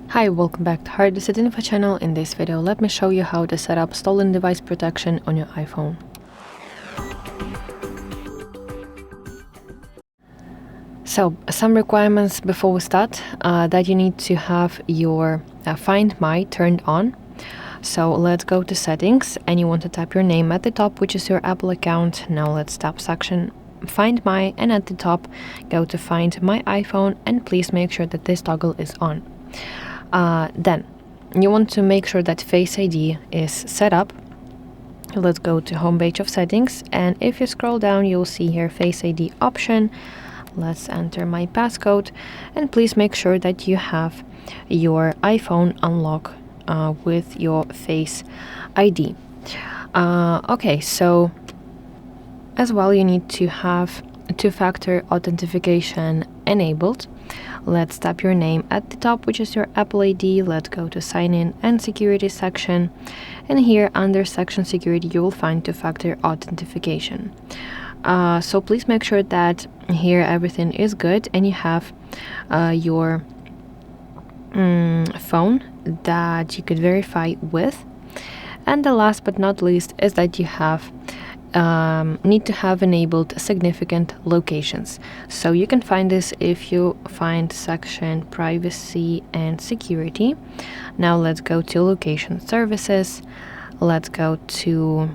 Hi, welcome back to HardReset.Info channel. In this video, let me show you how to set up stolen device protection on your iPhone. So, some requirements before we start, that you need to have your Find My turned on. So let's go to settings and you want to type your name at the top, which is your Apple account. Now let's tap section Find My, and at the top go to Find My iPhone, and please make sure that this toggle is on. Then you want to make sure that Face ID is set up. Let's go to homepage of settings, and if you scroll down you'll see here Face ID option. Let's enter my passcode, and please make sure that you have your iPhone unlock with your Face ID. Okay, so as well you need to have two-factor authentication enabled. Let's tap your name at the top, which is your Apple ID. Let's go to sign in and security section, and here under section security you will find two-factor authentication. So please make sure that here everything is good and you have your phone that you could verify with. And the last but not least is that you have need to have enabled significant locations. So you can find this if you find section privacy and security. Now let's go to location services. Let's go to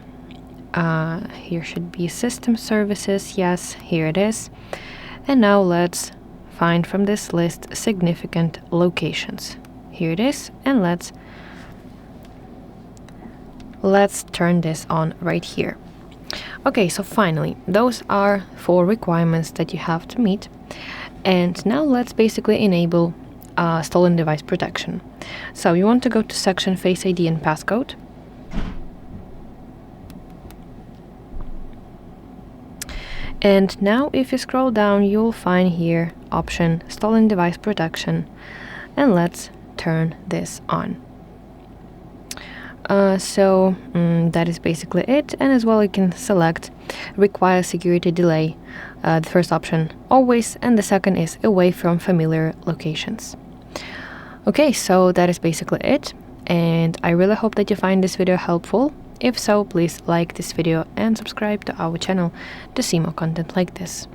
here should be system services. Yes, here it is. And now let's find from this list significant locations. Here it is, and let's turn this on right here. Okay, so finally, those are 4 requirements that you have to meet. And now let's basically enable stolen device protection. So you want to go to section Face ID and Passcode. And now if you scroll down, you'll find here option stolen device protection, and let's turn this on. That is basically it, and as well you can select require security delay, the first option always, and the second is away from familiar locations. Okay, so that is basically it, and I really hope that you find this video helpful. If so, please like this video and subscribe to our channel to see more content like this.